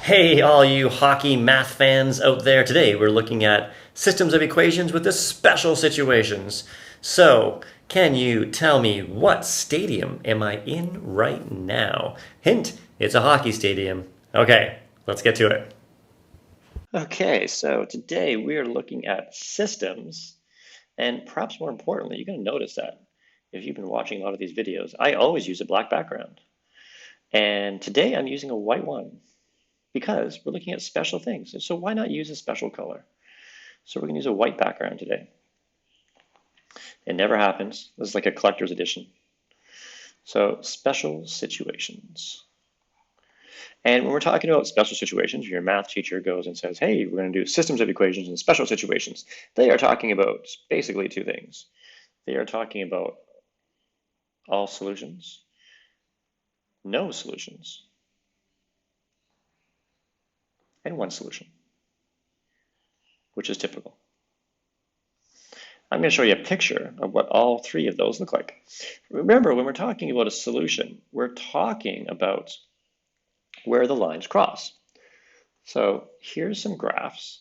Hey, all you hockey math fans out there. Today we're looking at systems of equations with the special situations. So, can you tell me what stadium am I in right now? Hint, it's a hockey stadium. Okay, let's get to it. Okay, so today we are looking at systems, and perhaps more importantly, you're going to notice that if you've been watching a lot of these videos, I always use a black background. And today I'm using a white one, because we're looking at special things. And so why not use a special color? So we're going to use a white background today. It never happens. This is like a collector's edition. So special situations. And when we're talking about special situations, your math teacher goes and says, hey, we're going to do systems of equations and special situations. They are talking about basically two things. They are talking about all solutions, no solutions, and one solution, which is typical. I'm going to show you a picture of what all three of those look like. Remember, when we're talking about a solution, we're talking about where the lines cross. So here's some graphs.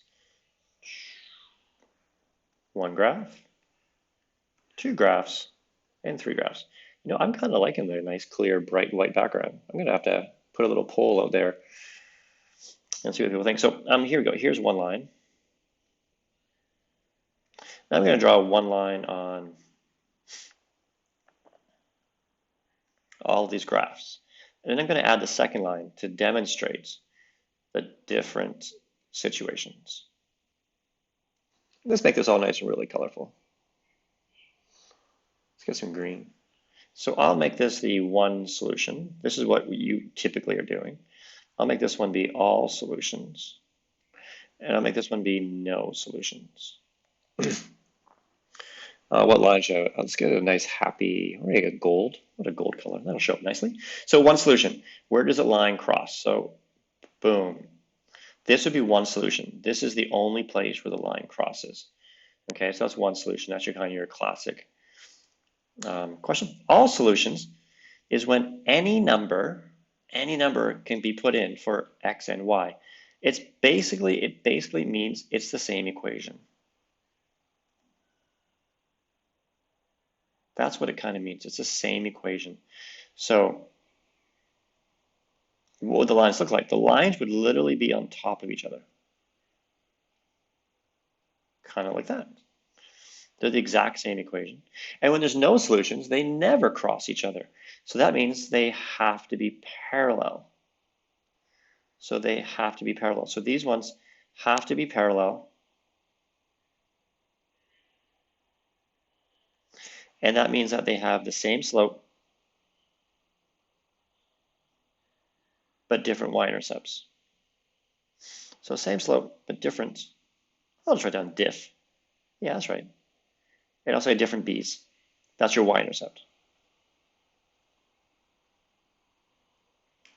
One graph, two graphs, and three graphs. You know, I'm kind of liking the nice, clear, bright white background. I'm going to have to put a little poll out there and see what people think. So here we go. Here's one line. Now I'm going to draw one line on all of these graphs. And then I'm going to add the second line to demonstrate the different situations. Let's make this all nice and really colorful. Let's get some green. So I'll make this the one solution. This is what you typically are doing. I'll make this one be all solutions. And I'll make this one be no solutions. What line should I? Let's get a nice happy, or a gold. What a gold color. That'll show up nicely. So one solution. Where does the line cross? So boom. This would be one solution. This is the only place where the line crosses. Okay, so that's one solution. That's your kind of your classic question. All solutions is when any number can be put in for x and y. It basically means it's the same equation. That's what it kind of means. It's the same equation. So what would the lines look like? The lines would literally be on top of each other. Kind of like that. They're the exact same equation. And when there's no solutions, they never cross each other. So that means they have to be parallel. So they have to be parallel. So these ones have to be parallel. And that means that they have the same slope, but different y-intercepts. So same slope, but different. I'll just write down diff. Yeah, that's right. And I'll say different b's. That's your y-intercept.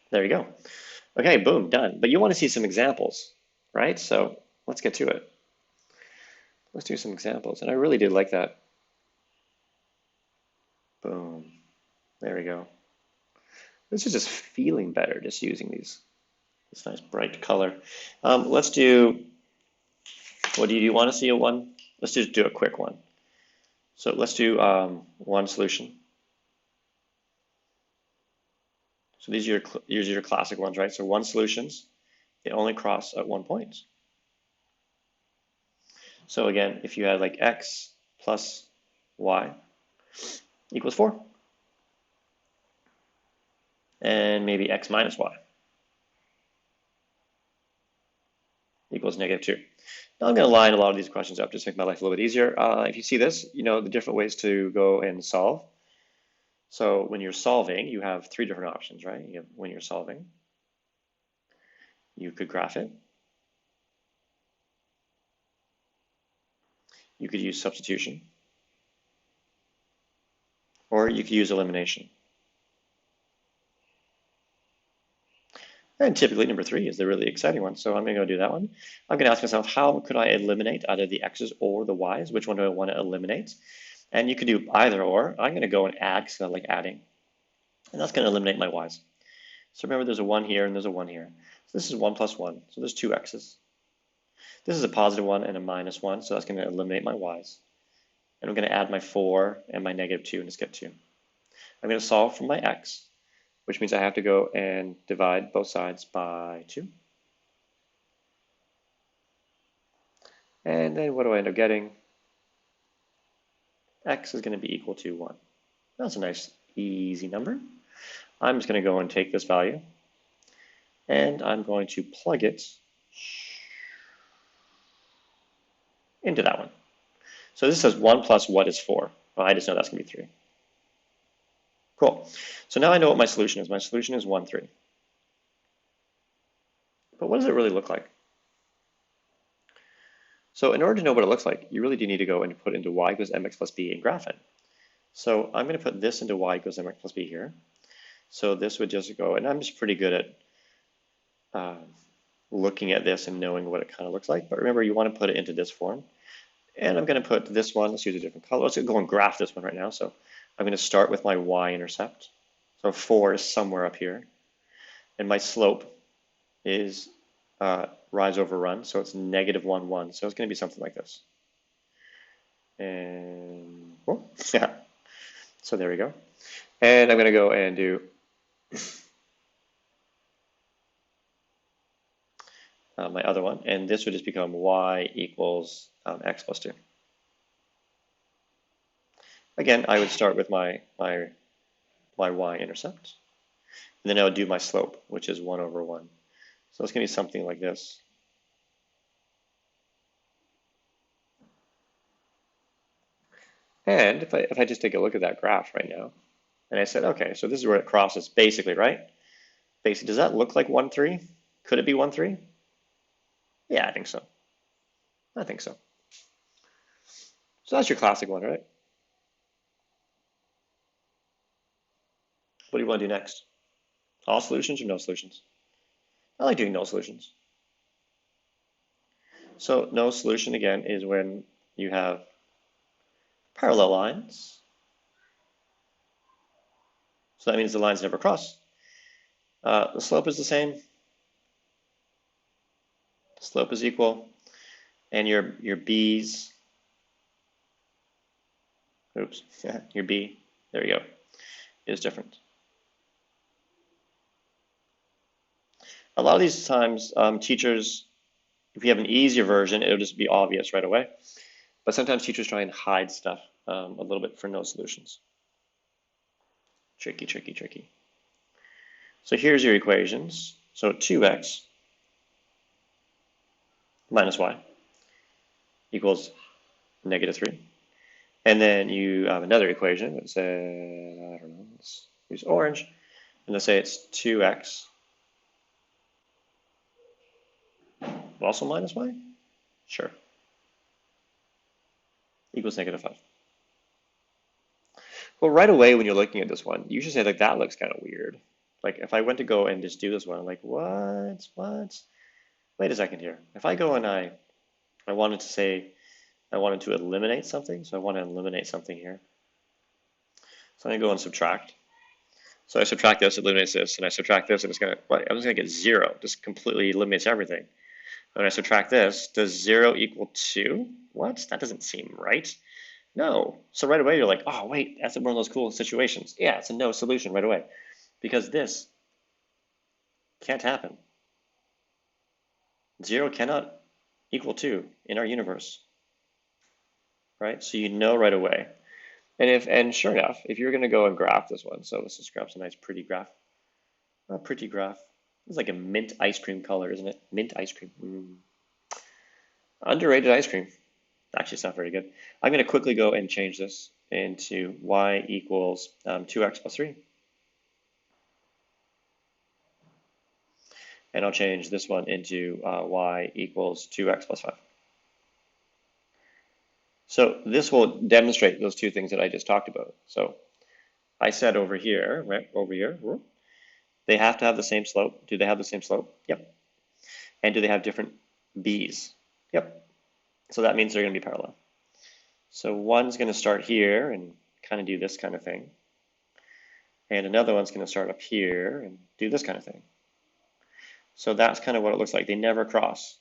There you go. Okay, boom, done. But you want to see some examples, right? So let's get to it. Let's do some examples. And I really did like that. Boom. There we go. This is just feeling better just using these. This nice bright color. Let's do, what do you want to see a one? Let's just do a quick one. So let's do one solution. So these are your classic ones, right? So one solutions, they only cross at one point. So again, if you had like x plus y equals 4, and maybe x minus y equals -2. Now I'm going to line a lot of these questions up just to make my life a little bit easier. If you see this, you know the different ways to go and solve. So when you're solving, you have three different options, right? When you're solving, you could graph it. You could use substitution. Or you could use elimination. And typically number 3 is the really exciting one. So I'm going to go do that one. I'm going to ask myself, how could I eliminate either the x's or the y's? Which one do I want to eliminate? And you could do either or. I'm going to go and add because I like adding. And that's going to eliminate my y's. So remember there's a 1 here and there's a 1 here. So this is 1 plus 1, so there's two x's. This is a positive 1 and a minus 1, so that's going to eliminate my y's. And I'm going to add my 4 and my negative 2 and just get 2. I'm going to solve for my x, which means I have to go and divide both sides by 2. And then what do I end up getting? X is going to be equal to 1. That's a nice, easy number. I'm just going to go and take this value, and I'm going to plug it into that one. So this says 1 plus what is 4? Well, I just know that's going to be 3. Cool. So now I know what my solution is. My solution is 1, 3. But what does it really look like? So in order to know what it looks like, you really do need to go and put into y equals mx plus b and graph it. So I'm going to put this into y equals mx plus b here. So this would just go, and I'm just pretty good at looking at this and knowing what it kind of looks like. But remember, you want to put it into this form. And I'm going to put this one, let's use a different color. Let's go and graph this one right now. So I'm going to start with my y-intercept. So 4 is somewhere up here. And my slope is rise over run, so it's negative 1, 1. So it's going to be something like this. And, well, yeah. So there we go. And I'm going to go and do my other one. And this would just become y equals x plus 2. Again, I would start with my y-intercept. And then I would do my slope, which is 1 over 1. So it's going to be something like this. And if I just take a look at that graph right now, and I said, okay, so this is where it crosses basically, right? Basically, does that look like 1, 3? Could it be 1, 3? Yeah, I think so. I think so. So that's your classic one, right? What do you want to do next? All solutions or no solutions? I like doing no solutions. So no solution, again, is when you have parallel lines. So that means the lines never cross. The slope is the same. The slope is equal. And your b's, oops, yeah, your b, there you go, is different. A lot of these times, teachers, if you have an easier version, it'll just be obvious right away. But sometimes teachers try and hide stuff a little bit for no solutions. Tricky, tricky, tricky. So here's your equations. So 2x minus y equals negative 3. And then you have another equation that says, I don't know, let's use orange. And let's say it's 2x also minus y? Sure. Equals negative 5. Well, right away when you're looking at this one, you should say, like, that looks kind of weird. Like, if I went to go and just do this one, I'm like, what? Wait a second here. If I go and I wanted to say, I wanted to eliminate something, so I want to eliminate something here. So I'm going to go and subtract. So I subtract this, eliminates this, and I subtract this, and it's going to, what? I'm just going to get 0. Just completely eliminates everything. When I subtract this, does 0 equal 2? What? That doesn't seem right. No. So right away you're like, oh wait, that's one of those cool situations. Yeah, it's a no solution right away. Because this can't happen. 0 cannot equal 2 in our universe. Right? So you know right away. And sure enough, if you're gonna go and graph this one, so let's just grab some nice pretty graph. A pretty graph. It's like a mint ice cream color, isn't it? Mint ice cream. Underrated ice cream. Actually, it's not very good. I'm going to quickly go and change this into y equals 2x plus 3. And I'll change this one into y equals 2x plus 5. So this will demonstrate those two things that I just talked about. So I said over here, right, over here, they have to have the same slope. Do they have the same slope? Yep. And do they have different b's? Yep. So that means they're going to be parallel. So one's going to start here and kind of do this kind of thing. And another one's going to start up here and do this kind of thing. So that's kind of what it looks like. They never cross.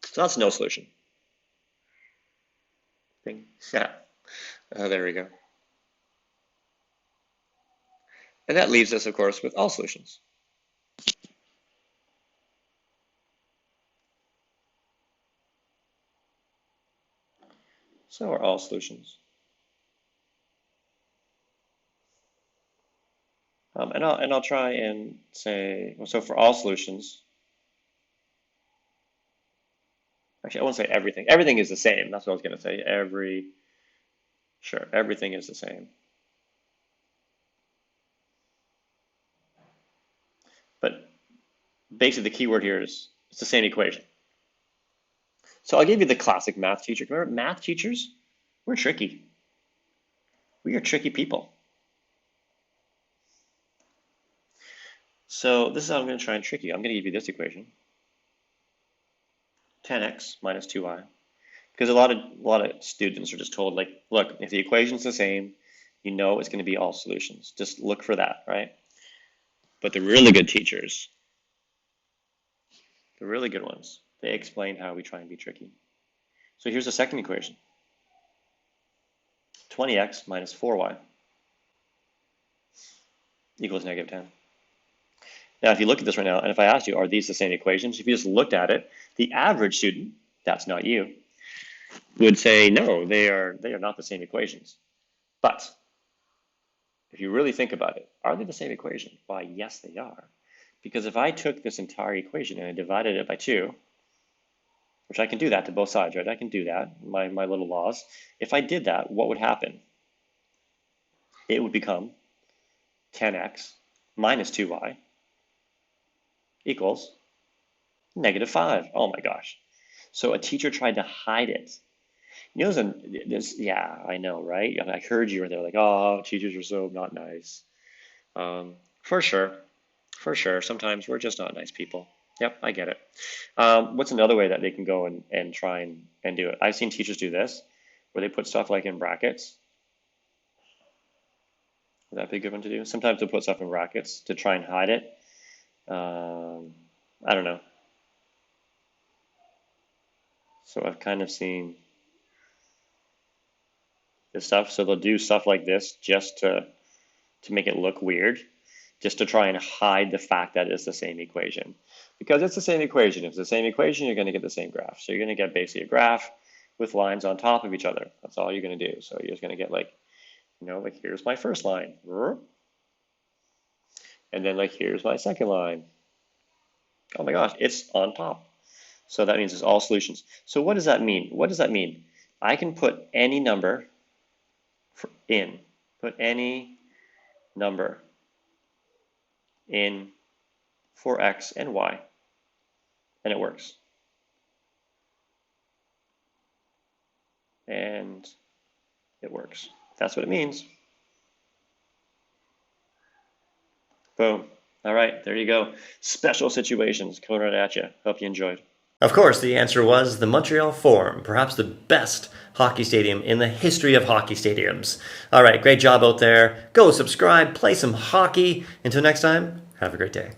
So that's no solution. Bing. Yeah. There we go. And that leaves us, of course, with all solutions. So are all solutions. And I'll try and say, well, so for all solutions, actually I won't say everything. Everything is the same. That's what I was going to say. Sure, everything is the same. But basically the key word here is it's the same equation. So I'll give you the classic math teacher. Remember, math teachers, we're tricky. We are tricky people. So this is how I'm going to try and trick you. I'm going to give you this equation, 10x minus 2y. Because a lot of students are just told, like, look, if the equation's the same, you know it's going to be all solutions. Just look for that, right? But the really good teachers, the really good ones, they explain how we try and be tricky. So here's the second equation, 20x minus 4y equals negative 10. Now, if you look at this right now, and if I asked you, are these the same equations? If you just looked at it, the average student, that's not you, would say, no, they are not the same equations. But if you really think about it, are they the same equation? Why, yes, they are. Because if I took this entire equation and I divided it by 2, which I can do that to both sides, right? I can do that, my little laws. If I did that, what would happen? It would become 10x minus 2y equals negative 5. Oh my gosh. So a teacher tried to hide it. You know, yeah, I know, right? I heard you were there like, oh, teachers are so not nice. For sure. Sometimes we're just not nice people. Yep, I get it. What's another way that they can go and try and do it? I've seen teachers do this, where they put stuff like in brackets. Would that be a good one to do? Sometimes they'll put stuff in brackets to try and hide it. I don't know. So I've kind of seen this stuff. So they'll do stuff like this just to make it look weird, just to try and hide the fact that it's the same equation. Because it's the same equation. If it's the same equation, you're going to get the same graph. So you're going to get basically a graph with lines on top of each other. That's all you're going to do. So you're just going to get like, like here's my first line. And then like here's my second line. Oh my gosh, it's on top. So that means it's all solutions. So what does that mean? What does that mean? I can put any number in. Put any number in for x and y, and it works. And it works. That's what it means. Boom. All right, there you go. Special situations coming right at you. Hope you enjoyed. Of course, the answer was the Montreal Forum, perhaps the best hockey stadium in the history of hockey stadiums. All right, great job out there. Go subscribe, play some hockey. Until next time, have a great day.